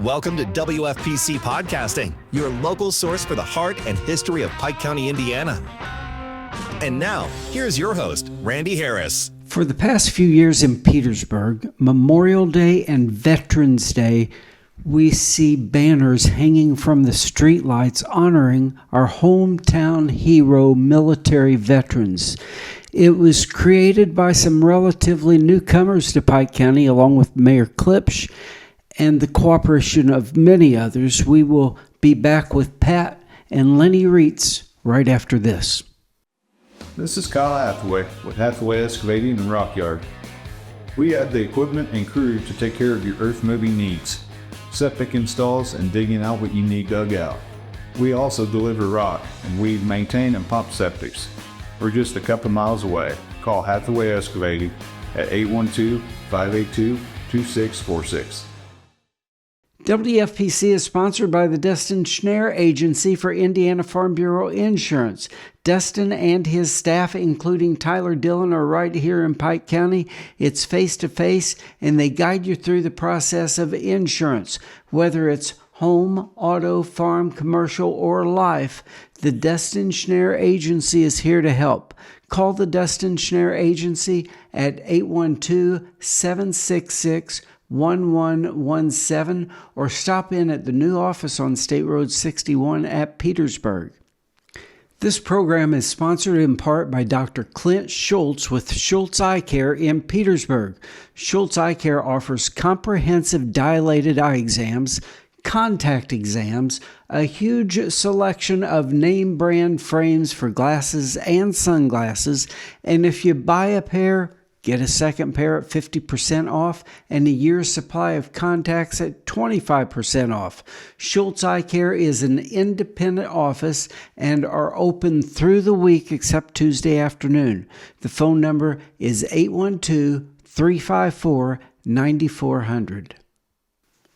Welcome to WFPC Podcasting, your local source for the heart and history of Pike County, Indiana. And now, here's your host, Randy Harris. For the past few years in Petersburg, Memorial Day and Veterans Day, we see banners hanging from the streetlights honoring our hometown hero military veterans. It was created by some relatively newcomers to Pike County, along with Mayor Klipsch and the cooperation of many others. We will be back with Pat and Lenny Reitz right after this. This is Kyle Hathaway with Hathaway Excavating and Rock Yard. We have the equipment and crew to take care of your earth moving needs, septic installs, and digging out what you need dug out. We also deliver rock, and we maintain and pump septics. We're just a couple miles away. Call Hathaway Excavating at 812-582-2646. WFPC is sponsored by the Dustin Schnare Agency for Indiana Farm Bureau Insurance. Dustin and his staff, including Tyler Dillon, are right here in Pike County. It's face-to-face, and they guide you through the process of insurance. Whether it's home, auto, farm, commercial, or life, the Dustin Schnare Agency is here to help. Call the Dustin Schnare Agency at 812-766-1117 or stop in at the new office on State Road 61 at Petersburg. This program is sponsored in part by Dr. Clint Schultz with Schultz Eye Care in Petersburg. Schultz Eye Care offers comprehensive dilated eye exams, contact exams, a huge selection of name brand frames for glasses and sunglasses, and if you buy a pair, get a second pair at 50% off and a year's supply of contacts at 25% off. Schultz Eye Care is an independent office and are open through the week except Tuesday afternoon. The phone number is 812-354-9400.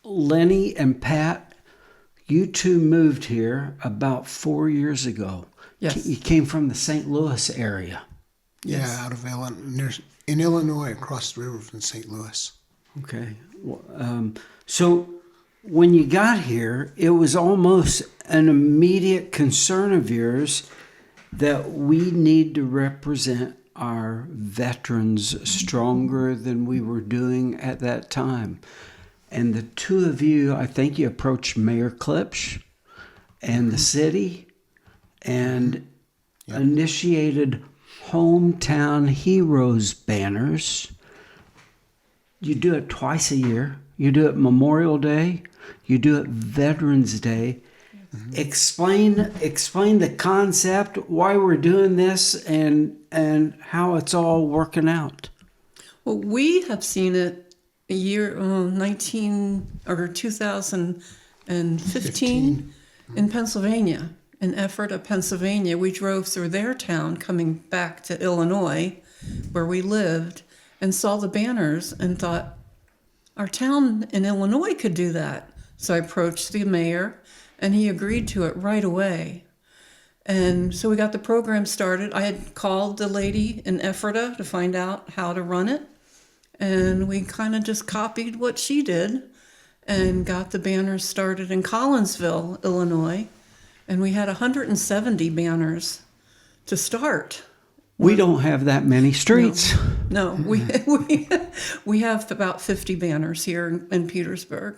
Lenny and Pat, you two moved here about 4 years ago. Yes. You came from the St. Louis area. Yeah, Yes. Out of in Illinois, across the river from St. Louis. Okay. So when you got here, it was almost an immediate concern of yours that we need to represent our veterans stronger than we were doing at that time. And the two of you, I think you approached Mayor Klipsch and the city and initiated Hometown Heroes banners. You do it twice a year. You do it Memorial Day. You do it Veterans Day. Mm-hmm. Explain the concept, why we're doing this, and how it's all working out. Well, we have seen it a year 2015 in Pennsylvania. In Ephrata, Pennsylvania, we drove through their town coming back to Illinois, where we lived, and saw the banners and thought, our town in Illinois could do that. So I approached the mayor, and he agreed to it right away. And so we got the program started. I had called the lady in Ephrata to find out how to run it, and we kind of just copied what she did and got the banners started in Collinsville, Illinois. And we had 170 banners to start. We don't have that many streets. No, we have about 50 banners here in Petersburg.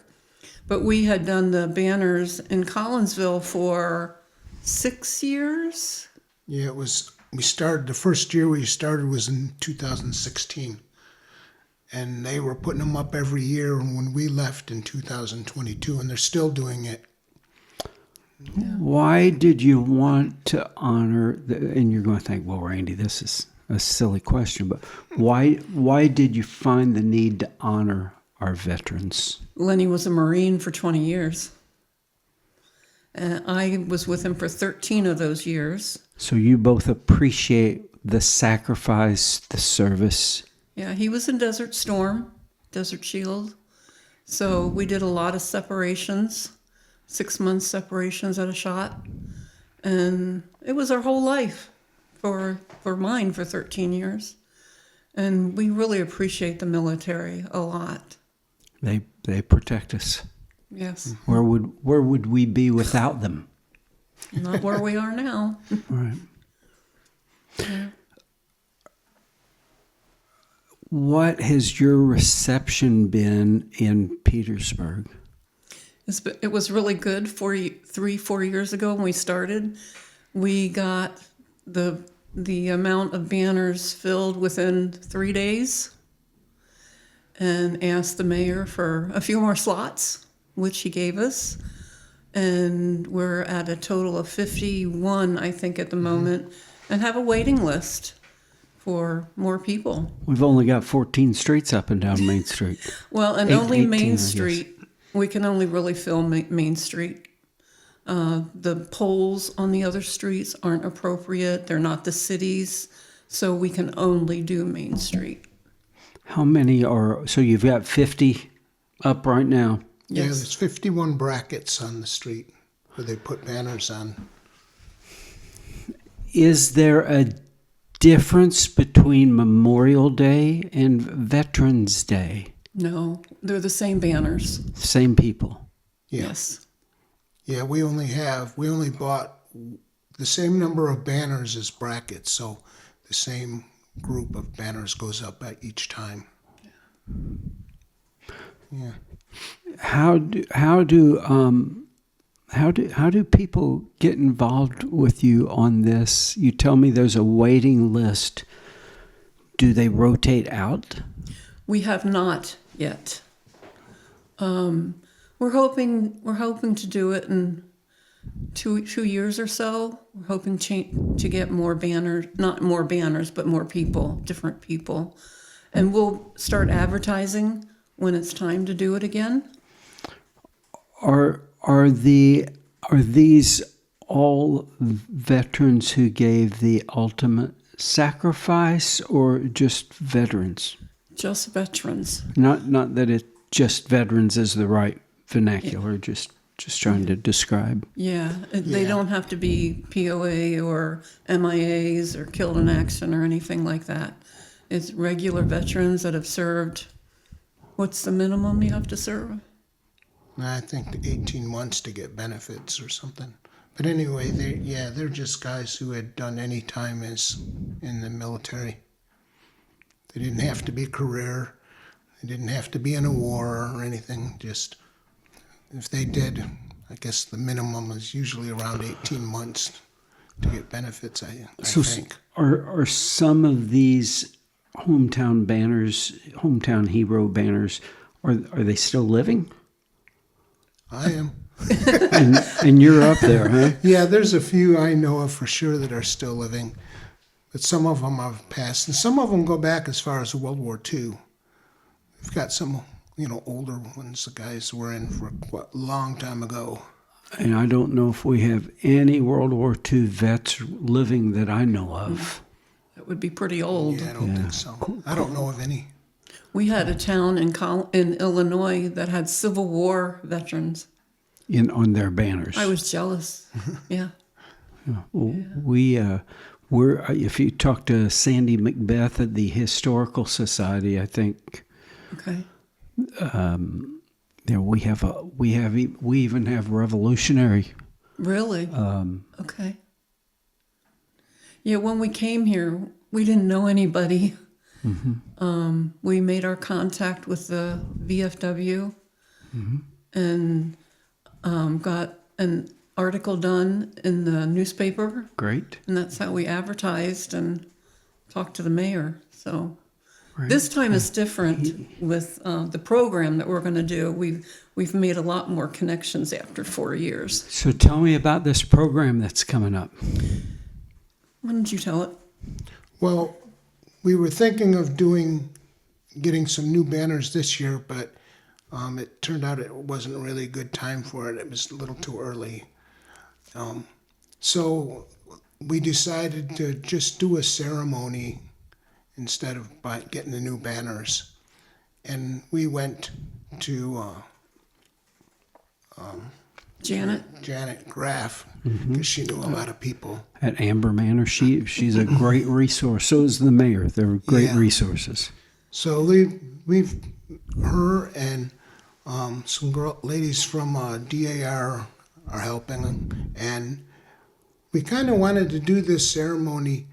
But we had done the banners in Collinsville for 6 years. Yeah, it was. We started, the first year we started was in 2016. And they were putting them up every year when we left in 2022, and they're still doing it. Yeah. Why did you want to honor, and you're going to think, well, Randy, this is a silly question, but why did you find the need to honor our veterans? Lenny was a Marine for 20 years. And I was with him for 13 of those years. So you both appreciate the sacrifice, the service. Yeah, he was in Desert Storm, Desert Shield. So we did a lot of separations, 6 month separations at a shot. And it was our whole life for mine for 13 years. And we really appreciate the military a lot. They protect us. Yes. Where would we be without them? Not where we are now. Right. Yeah. What has your reception been in Petersburg? It was really good 4 years ago when we started. We got the amount of banners filled within 3 days and asked the mayor for a few more slots, which he gave us. And we're at a total of 51, I think, at the moment, and have a waiting list for more people. We've only got 14 streets up and down Main Street. Well, and 18, only I Main guess. Street. We can only really fill Main Street. The poles on the other streets aren't appropriate. They're not the cities, so we can only do Main Street. How many are, so you've got 50 up right now? Yeah, Yes. there's 51 brackets on the street where they put banners on. Is there a difference between Memorial Day and Veterans Day? No, they're the same banners. Same people. Yeah. Yes. Yeah, we only bought the same number of banners as brackets, so the same group of banners goes up at each time. Yeah. How do people get involved with you on this? You tell me there's a waiting list. Do they rotate out? We have not yet. We're hoping to do it in two years or so. We're hoping to get more banners, not more banners, but more people, different people, and we'll start advertising when it's time to do it again. Are these all veterans who gave the ultimate sacrifice, or just veterans? Just veterans. Not that it just veterans is the right vernacular. Just trying to describe. Yeah, they Yeah. don't have to be POA or MIAs or killed in action or anything like that. It's regular veterans that have served. What's the minimum you have to serve? I think 18 months to get benefits or something. But anyway, they're just guys who had done any time as in the military. They didn't have to be career. They didn't have to be in a war or anything. Just if they did, I guess the minimum is usually around 18 months to get benefits, I think. Are some of these hometown banners, hometown hero banners, are they still living? I am. And you're up there, huh? Yeah, there's a few I know of for sure that are still living. But some of them have passed. And some of them go back as far as World War II. We've got some, older ones the guys were in for a long time ago. And I don't know if we have any World War II vets living that I know of. It would be pretty old. Yeah, I don't think so. I don't know of any. We had a town in Illinois that had Civil War veterans. On their banners. I was jealous. Yeah. We're if you talk to Sandy Macbeth at the Historical Society, I think Okay. we even have Revolutionary. Really? Okay. Yeah, when we came here, we didn't know anybody. Mm-hmm. We made our contact with the VFW and got an article done in the newspaper, Great. and that's how we advertised and talked to the mayor. So Right. this time is different with the program that we're going to do. We've made a lot more connections after 4 years. So tell me about this program that's coming up. Why don't you tell it? Well, we were thinking of getting some new banners this year, but it turned out it wasn't really a good time for it. It was a little too early. So we decided to just do a ceremony instead of getting the new banners. And we went to Janet Graff, because she knew a lot of people. At Amber Manor, she's a great resource. So is the mayor. They're great Yeah. resources. So we've her and Some ladies from DAR are helping, and we kind of wanted to do this ceremony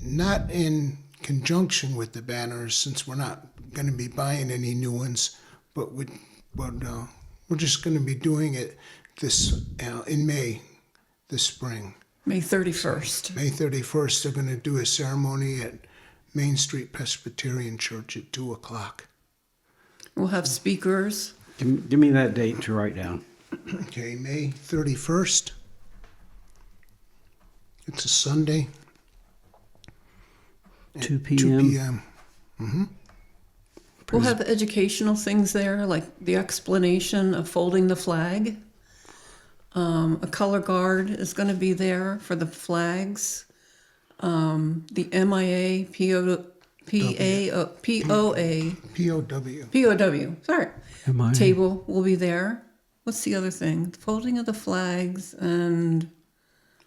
not in conjunction with the banners, since we're not going to be buying any new ones, but we're just going to be doing it this in May, this spring. May 31st. May 31st, they're going to do a ceremony at Main Street Presbyterian Church at 2 o'clock. We'll have speakers. Give me that date to write down. Okay, May 31st. It's a Sunday. At 2 p.m. 2 p.m. We'll have educational things there, like the explanation of folding the flag. A color guard is going to be there for the flags. The MIA, POW, sorry. MIA. Table will be there. What's the other thing? The folding of the flags and...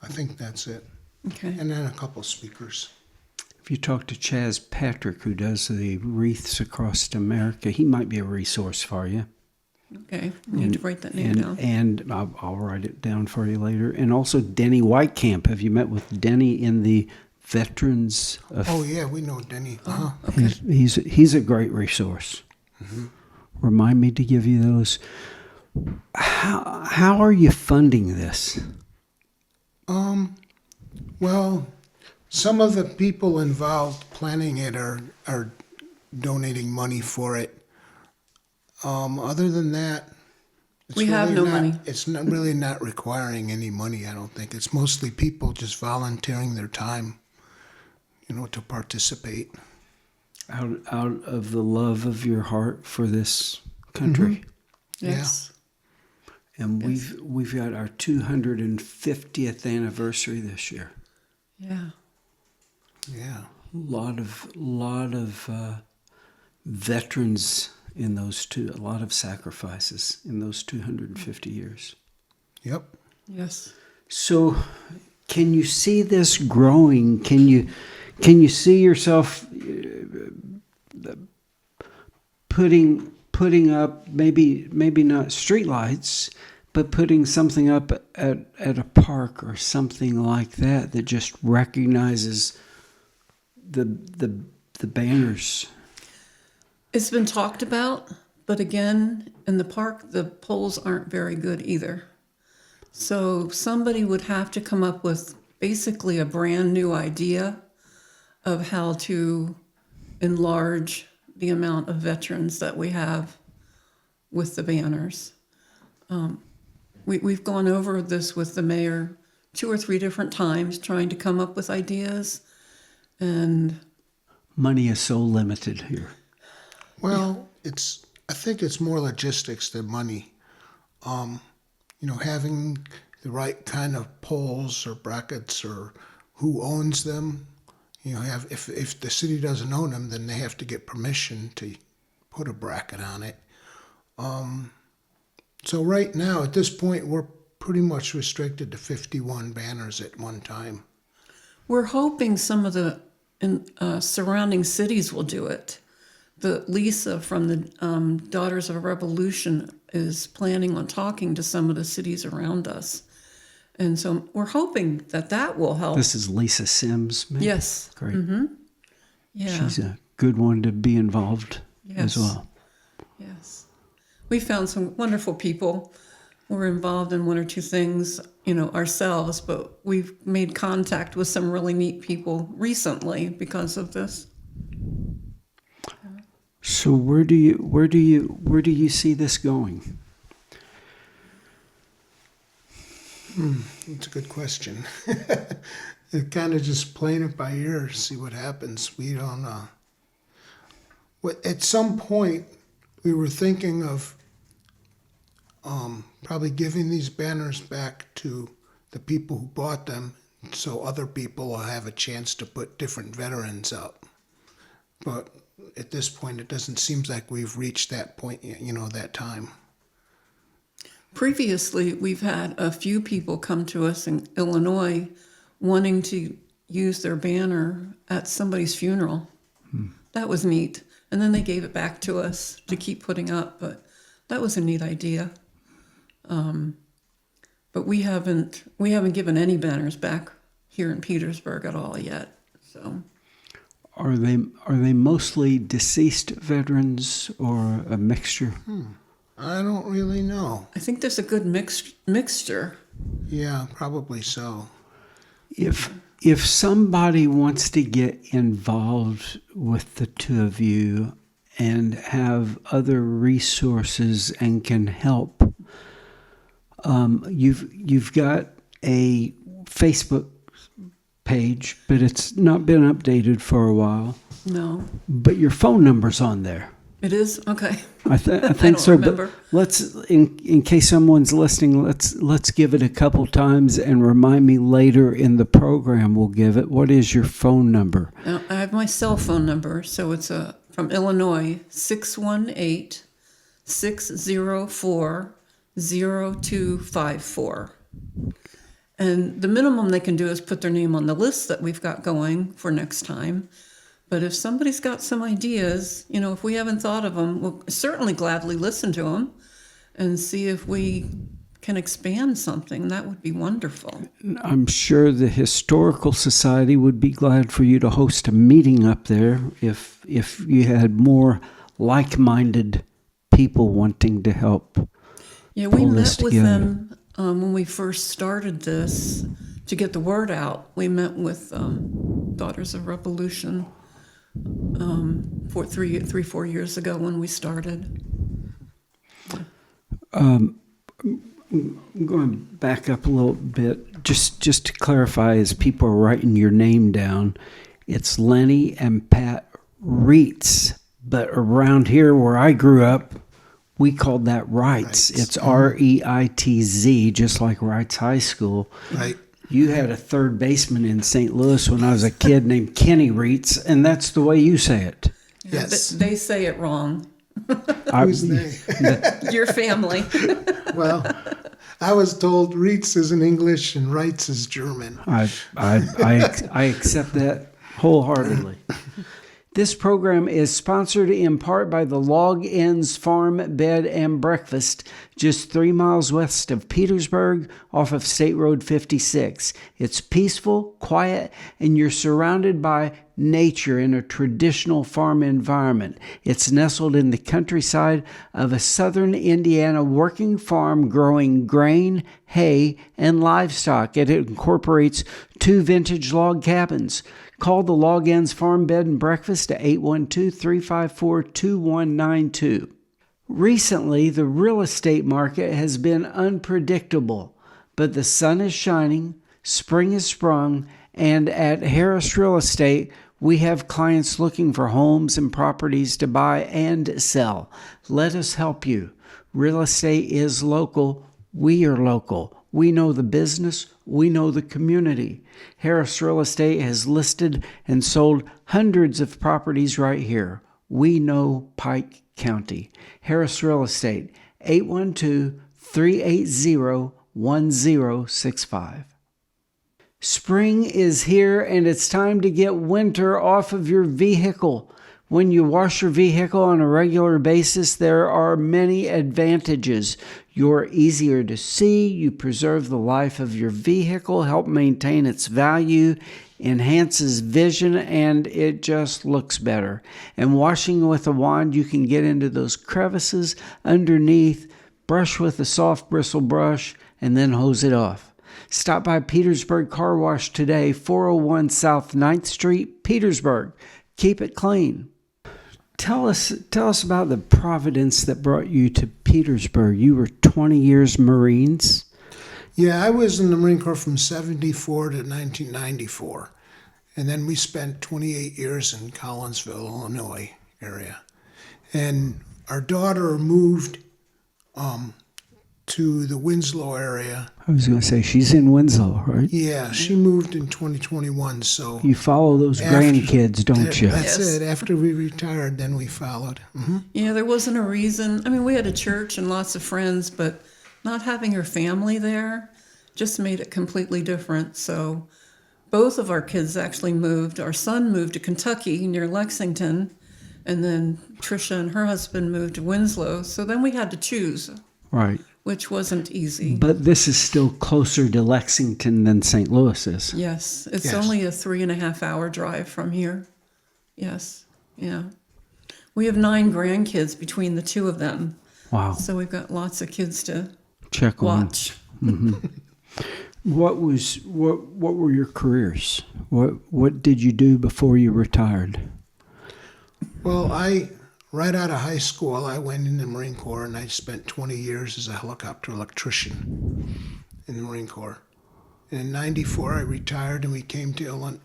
I think that's it. Okay. And then a couple speakers. If you talk to Chaz Patrick, who does the wreaths across America, he might be a resource for you. Okay, I need to write that name down. And I'll write it down for you later. And also Denny Whitecamp. Have you met with Denny in the Veterans? Oh yeah, we know Denny. Okay. He's a great resource. Mm-hmm. Remind me to give you those. How are you funding this? Well, some of the people involved planning it are donating money for it. Other than that, We have no money. It's not really not requiring any money. I don't think it's mostly people just volunteering their time, to participate. Out of the love of your heart for this country. Mm-hmm. Yes. And we've got our 250th anniversary this year. Yeah. Yeah. Lot of veterans in those a lot of sacrifices in those 250 years. Yep. Yes. So, can you see this growing? Can you see yourself putting up maybe not streetlights, but putting something up at a park or something like that just recognizes the banners? It's been talked about, but again, in the park, the poles aren't very good either. So somebody would have to come up with basically a brand new idea of how to enlarge the amount of veterans that we have with the banners. We've gone over this with the mayor 2 or 3 different times, trying to come up with ideas, and money is so limited here. Well, I think it's more logistics than money. Having the right kind of poles or brackets or who owns them. If the city doesn't own them, then they have to get permission to put a bracket on it. So right now, at this point, we're pretty much restricted to 51 banners at one time. we're hoping some of the surrounding cities will do it. The Lisa from the Daughters of Revolution is planning on talking to some of the cities around us. And so we're hoping that will help. This is Lisa Sims. Maybe? Yes. Great. Mm-hmm. Yeah. She's a good one to be involved as well. Yes. We found some wonderful people. We're involved in 1 or 2 things, ourselves, but we've made contact with some really neat people recently because of this. So where do you see this going? That's a good question. It kind of just playing it by ear, see what happens. We don't know. At some point, we were thinking of probably giving these banners back to the people who bought them, so other people will have a chance to put different veterans up. But at this point, it doesn't seem like we've reached that point, that time. Previously, we've had a few people come to us in Illinois wanting to use their banner at somebody's funeral. That was neat. And then they gave it back to us to keep putting up. But that was a neat idea. But we haven't given any banners back here in Petersburg at all yet. So, Are they mostly deceased veterans or a mixture? I don't really know. I think there's a good mixture. Yeah, probably so. If somebody wants to get involved with the two of you and have other resources and can help, you've got a Facebook page, but it's not been updated for a while. No. But your phone number's on there. It is? Okay. I think don't so. remember. But let's, in case someone's listening, let's give it a couple times and remind me later in the program. We'll give it. What is your phone number? Now, I have my cell phone number, so it's from Illinois, 618-604-0254. And the minimum they can do is put their name on the list that we've got going for next time. But if somebody's got some ideas, if we haven't thought of them, we'll certainly gladly listen to them and see if we can expand something. That would be wonderful. I'm sure the Historical Society would be glad for you to host a meeting up there if you had more like-minded people wanting to help. Yeah, we pull met this with together. them when we first started this to get the word out. We met with Daughters of Revolution for 4 years ago when we started. I'm going back up a little bit, just to clarify, as people are writing your name down, it's Lenny and Pat Reitz, but around here where I grew up, we called that Reitz. It's Reitz, just like Reitz High School. Right. You had a third baseman in St. Louis when I was a kid named Kenny Reitz, and that's the way you say it. Yes. They say it wrong. Who's they? Your family. Well, I was told Reitz is in English and Reitz is German. I accept that wholeheartedly. This program is sponsored in part by the Log Inns Farm, Bed, and Breakfast, just 3 miles west of Petersburg off of State Road 56. It's peaceful, quiet, and you're surrounded by nature in a traditional farm environment. It's nestled in the countryside of a southern Indiana working farm growing grain, hay, and livestock. It incorporates 2 vintage log cabins. Call the Log Inns Farm Bed and Breakfast at 812-354-2192. Recently, the real estate market has been unpredictable, but the sun is shining, spring has sprung, and at Harris Real Estate, we have clients looking for homes and properties to buy and sell. Let us help you. Real estate is local. We are local. We know the business. We know the community. Harris Real Estate has listed and sold hundreds of properties right here. We know Pike County. Harris Real Estate, 812-380-1065. Spring is here and it's time to get winter off of your vehicle. When you wash your vehicle on a regular basis, there are many advantages. You're easier to see, you preserve the life of your vehicle, help maintain its value, enhances vision, and it just looks better. And washing with a wand, you can get into those crevices underneath, brush with a soft bristle brush, and then hose it off. Stop by Petersburg Car Wash today, 401 South 9th Street, Petersburg. Keep it clean. Tell us about the providence that brought you to Petersburg. You were 20 years Marines. Yeah, I was in the Marine Corps from 74 to 1994. And then we spent 28 years in Collinsville, Illinois area. And our daughter moved to the Winslow area. I was going to say, she's in Winslow, right? Yeah, she moved in 2021, so... You follow those grandkids, don't you? That's Yes. it. After we retired, then we followed. Mm-hmm. Yeah, there wasn't a reason. I mean, we had a church and lots of friends, but not having her family there just made it completely different. So both of our kids actually moved. Our son moved to Kentucky near Lexington, And then Tricia and her husband moved to Winslow. So then we had to choose, Right. which wasn't easy. But this is still closer to Lexington than St. Louis is. Yes, it's Yes. only a 3.5-hour drive from here. Yes, yeah. We have 9 grandkids between the two of them. Wow. So we've got lots of kids to Check on. watch. What were your careers? What did you do before you retired? Well, right out of high school, I went in the Marine Corps, and I spent 20 years as a helicopter electrician in the Marine Corps. And in '94, I retired, and we came to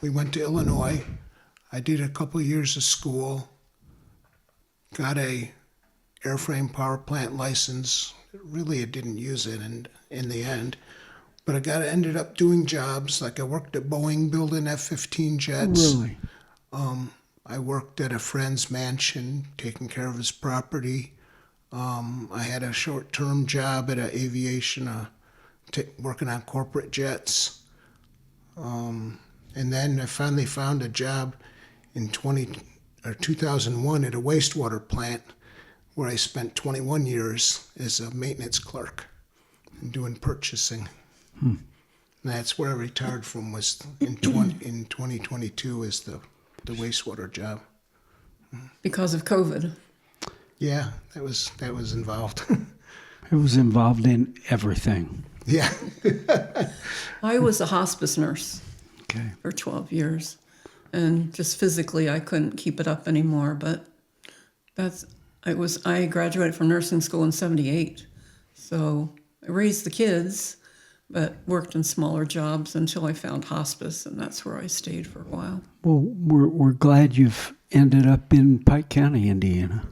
we went to Illinois. I did a couple of years of school, got a airframe power plant license. Really, I didn't use it in the end, but ended up doing jobs like I worked at Boeing building F-15 jets. Really? I worked at a friend's mansion, taking care of his property. I had a short-term job at an aviation, working on corporate jets. And then I finally found a job in 2001 at a wastewater plant, where I spent 21 years as a maintenance clerk and doing purchasing. And that's where I retired from, was in 2022 as the wastewater job. Because of COVID. Yeah, that was involved. It was involved in everything. Yeah. I was a hospice nurse Okay. for 12 years. And just physically, I couldn't keep it up anymore. But I graduated from nursing school in '78. So I raised the kids, but worked in smaller jobs until I found hospice, and that's where I stayed for a while. Well, we're glad you've ended up in Pike County, Indiana.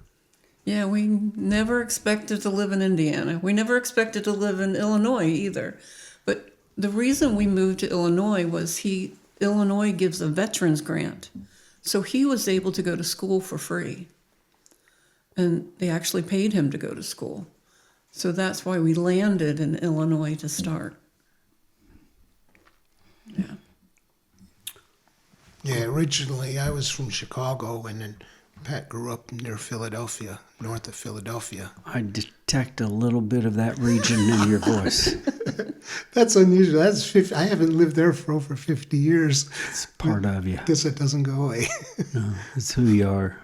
Yeah, we never expected to live in Indiana. We never expected to live in Illinois either. But the reason we moved to Illinois was Illinois gives a veterans grant. So he was able to go to school for free. And they actually paid him to go to school. So that's why we landed in Illinois to start. Yeah. Yeah, originally I was from Chicago, and then Pat grew up near Philadelphia, north of Philadelphia. I detect a little bit of that region in your voice. That's unusual. I haven't lived there for over 50 years. It's part of you. Guess it doesn't go away. No, it's who you are.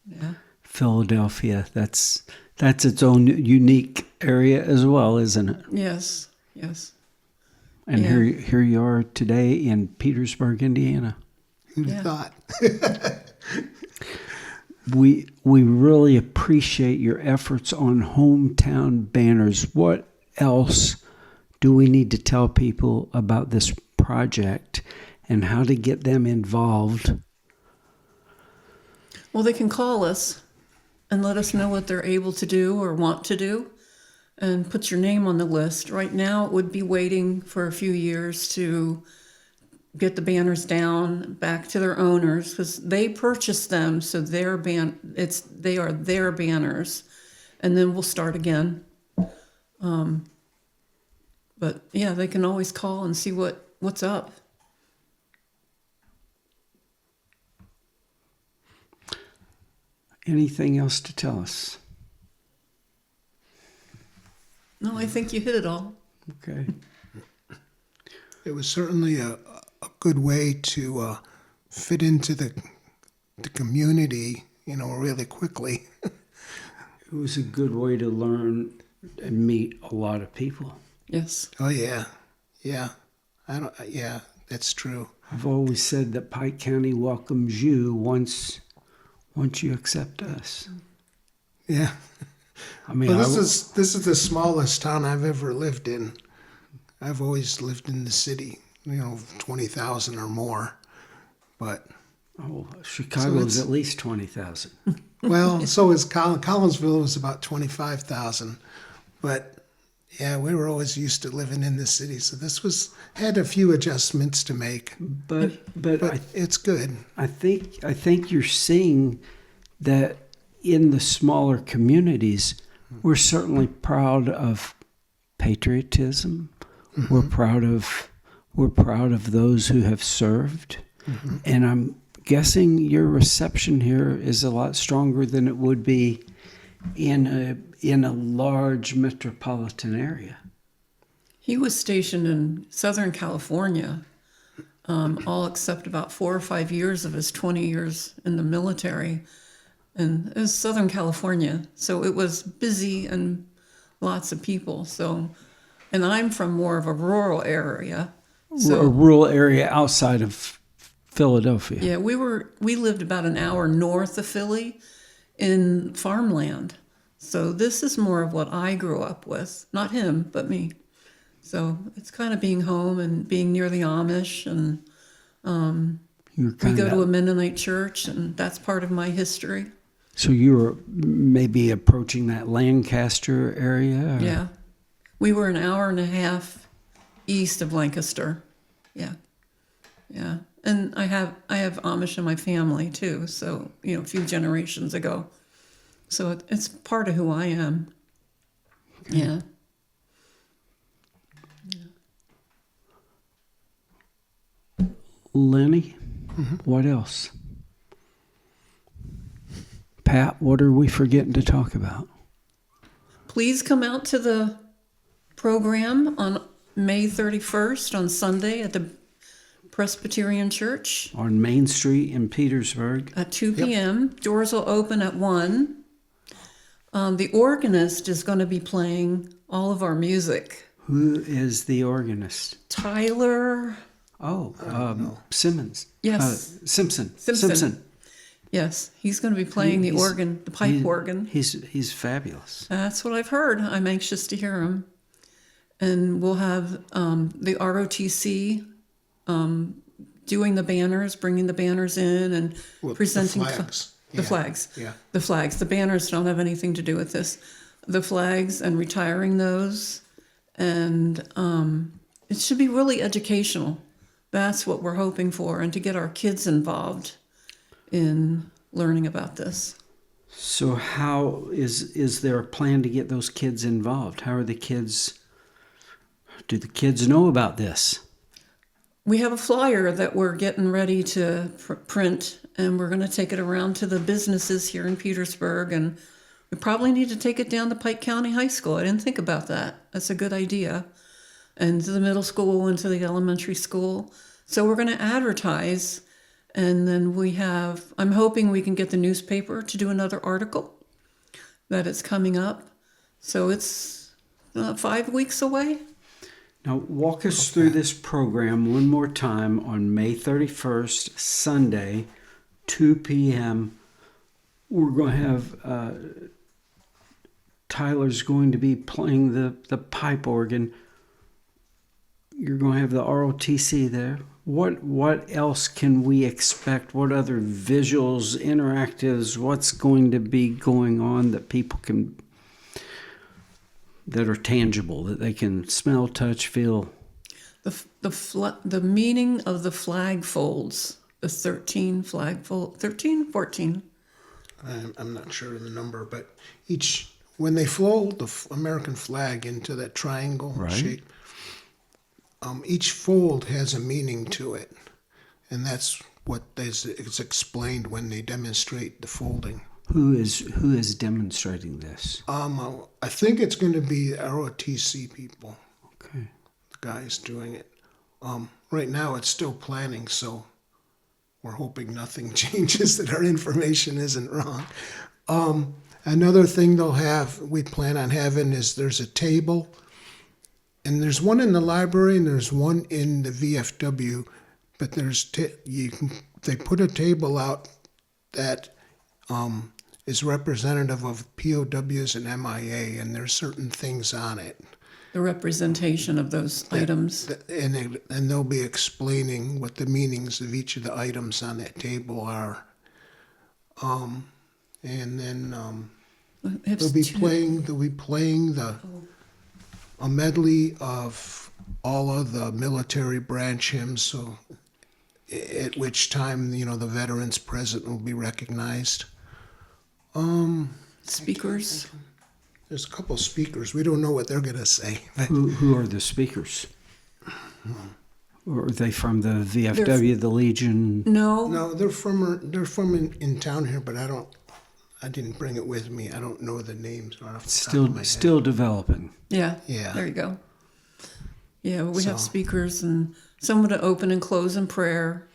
Yeah. Philadelphia, that's its own unique area as well, isn't it? Yes. Yes. And Yeah. here you are today in Petersburg, Indiana. Who'd Yeah. have thought? We really appreciate your efforts on hometown banners. What else do we need to tell people about this project and how to get them involved? Well, they can call us and let us know what they're able to do or want to do, and put your name on the list. Right now, it would be waiting for a few years to get the banners down back to their owners, because they purchased them, so they are their banners, and then we'll start again. But yeah, they can always call and see what's up. Anything else to tell us? No, I think you hit it all. Okay. It was certainly a good way to fit into the community, really quickly. It was a good way to learn and meet a lot of people. Yes. Oh yeah, yeah. Yeah, that's true. I've always said that Pike County welcomes you once you accept us. Yeah. I mean, Well, this is the smallest town I've ever lived in. I've always lived in the city, 20,000 or more. But Chicago's So at least 20,000. well, so is Collinsville was about 25,000. But yeah, we were always used to living in the city, so this had a few adjustments to make. But It's good. I think you're seeing that in the smaller communities, we're certainly proud of patriotism. Mm-hmm. We're proud of those who have served, and I'm guessing your reception here is a lot stronger than it would be in a large metropolitan area. He was stationed in Southern California, all except about 4 or 5 years of his 20 years in the military. And it was Southern California, so it was busy and lots of people. So, and I'm from more of a rural area. So, A rural area outside of Philadelphia. yeah, we lived about an hour north of Philly in farmland. So this is more of what I grew up with, not him, but me. So it's kind of being home and being near the Amish, and we go to a Mennonite church, and that's part of my history. So you were maybe approaching that Lancaster area? Or? Yeah, we were an hour and a half east of Lancaster. Yeah, yeah, and I have Amish in my family too. So a few generations ago. So it's part of who I am. Okay. Yeah. Lenny, what else? Pat, what are we forgetting to talk about? Please come out to the program on May 31st on Sunday at the Presbyterian Church. On Main Street in Petersburg. At 2 p.m. Yep. Doors will open at 1. The organist is going to be playing all of our music. Who is the organist? Tyler. Simmons. Yes. Simpson. Yes, he's going to be playing the organ, the pipe organ. He's fabulous. That's what I've heard. I'm anxious to hear him. And we'll have the ROTC doing the banners, bringing the banners in, and presenting the flags. The flags. Yeah. The flags. The banners don't have anything to do with this. The flags and retiring those. And it should be really educational. That's what we're hoping for, and to get our kids involved in learning about this. So how is there a plan to get those kids involved? How are do the kids know about this? We have a flyer that we're getting ready to print, and we're going to take it around to the businesses here in Petersburg, and we probably need to take it down to Pike County High School. I didn't think about that. That's a good idea. And to the middle school and to the elementary school. So we're going to advertise, and then I'm hoping we can get the newspaper to do another article that it's coming up. So it's 5 weeks away. Now, walk us through this program one more time on May 31st, Sunday, 2 p.m. We're going to have Tyler's going to be playing the pipe organ. You're going to have the ROTC there. What else can we expect? What other visuals, interactives, what's going to be going on that people can, that are tangible, that they can smell, touch, feel? The meaning of the flag folds, the 13 flag fold, 13, 14. I'm not sure of the number, but when they fold the American flag into that triangle shape, each fold has a meaning to it, and that's what is explained when they demonstrate the folding. Who is demonstrating this? I think it's going to be ROTC people. Okay. The guys doing it. Right now it's still planning, so we're hoping nothing changes, that our information isn't wrong. Another thing we plan on having is there's a table. And there's one in the library and there's one in the VFW, but they put a table out that is representative of POWs and MIA, and there's certain things on it. The representation of those items. And they'll be explaining what the meanings of each of the items on that table are. And then they'll be playing a medley of all of the military branch hymns, so at which time the veterans present will be recognized. Speakers. There's a couple speakers. We don't know what they're going to say. Who are the speakers? Or are they from the VFW, the Legion? No, No, they're from in town here, but I didn't bring it with me. I don't know the names off the top of my head. Still developing. yeah, Yeah. there you go. Yeah, we have So- speakers and someone to open and close in prayer.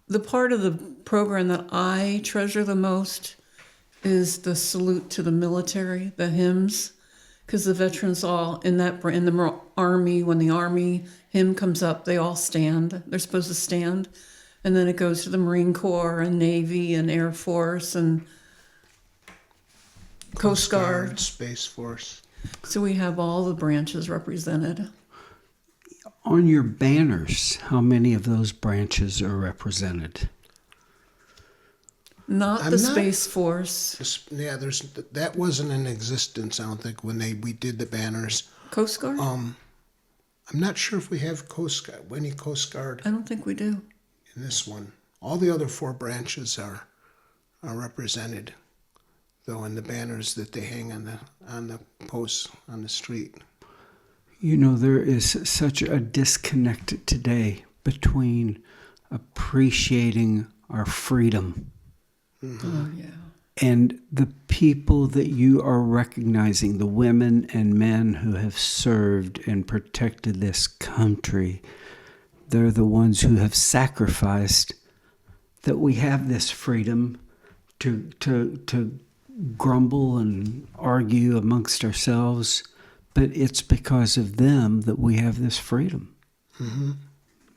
The part of the program that I treasure the most is the salute to the military, the hymns, because the veterans all in the Army, when the Army hymn comes up, they all stand. They're supposed to stand, and then it goes to the Marine Corps and Navy and Air Force and Coast Guard. Space Force. So we have all the branches represented. On your banners, how many of those branches are represented? Not I'm the not- Space Force. Yeah, that wasn't in existence. I don't think when we did the banners. Coast Guard? I'm not sure if we have any Coast Guard I don't think we do. in this one. All the other 4 branches are represented, though, in the banners that they hang on the posts on the street. You know, there is such a disconnect today between appreciating our freedom Oh, yeah. and the people that you are recognizing, the women and men who have served and protected this country. They're the ones who have sacrificed that we have this freedom to grumble and argue amongst ourselves, but it's because of them that we have this freedom. Mm-hmm.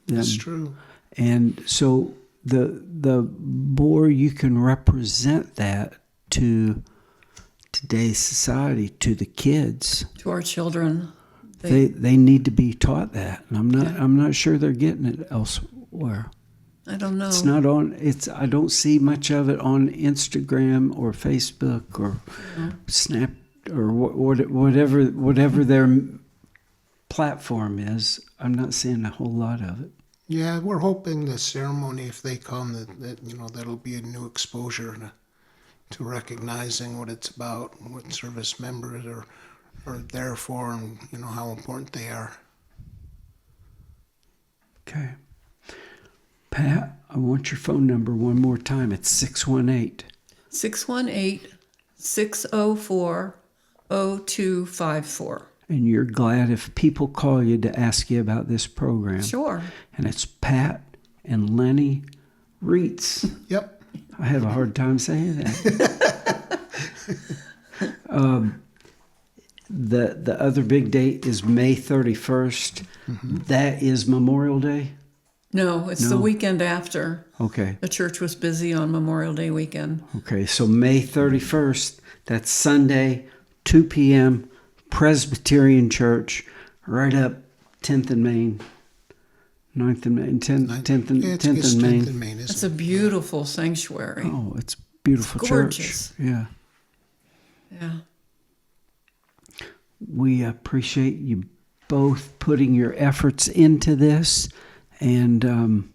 That's true. And so the more you can represent that to today's society, to the kids, To our children. they need to be taught that. And I'm not sure they're getting it elsewhere. I don't know. It's not on. I don't see much of it on Instagram or Facebook or Snap or whatever their platform is. I'm not seeing a whole lot of it. Yeah, we're hoping the ceremony, if they come, that that'll be a new exposure to recognizing what it's about, what service members are there for, and how important they are. Okay. Pat, I want your phone number one more time. It's 618. 618-604-0254. And you're glad if people call you to ask you about this program. Sure. And it's Pat and Lenny Reitz. Yep. I have a hard time saying that. The other big date is May 31st. Mm-hmm. That is Memorial Day? No, it's the weekend after. Okay. The church was busy on Memorial Day weekend. Okay, so May 31st, that's Sunday, 2 p.m., Presbyterian Church, right up 10th and Main. 9th and Main, 10th and 10th and It's Main. 10th and Main, It's isn't a beautiful sanctuary. Oh, it's a beautiful It's church. gorgeous. Yeah. Yeah. We appreciate you both putting your efforts into this, and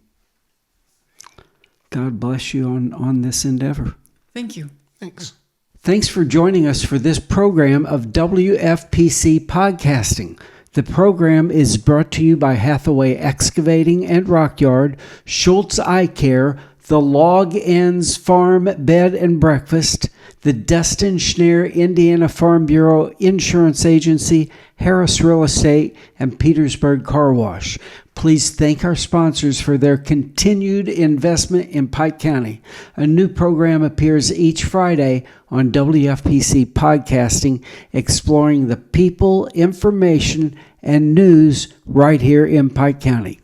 God bless you on this endeavor. Thank you. Thanks. Thanks for joining us for this program of WFPC Podcasting. The program is brought to you by Hathaway Excavating and Rock Yard, Schultz Eye Care, the Log Ends Farm Bed and Breakfast, the Dustin Schneer Indiana Farm Bureau Insurance Agency, Harris Real Estate, and Petersburg Car Wash. Please thank our sponsors for their continued investment in Pike County. A new program appears each Friday on WFPC Podcasting, exploring the people, information, and news right here in Pike County.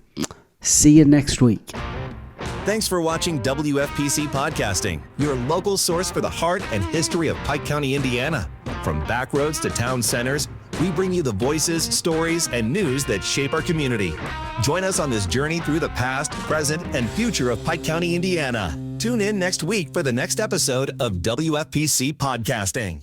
See you next week. Thanks for watching WFPC Podcasting, your local source for the heart and history of Pike County, Indiana. From back roads to town centers, we bring you the voices, stories, and news that shape our community. Join us on this journey through the past, present, and future of Pike County, Indiana. Tune in next week for the next episode of WFPC Podcasting.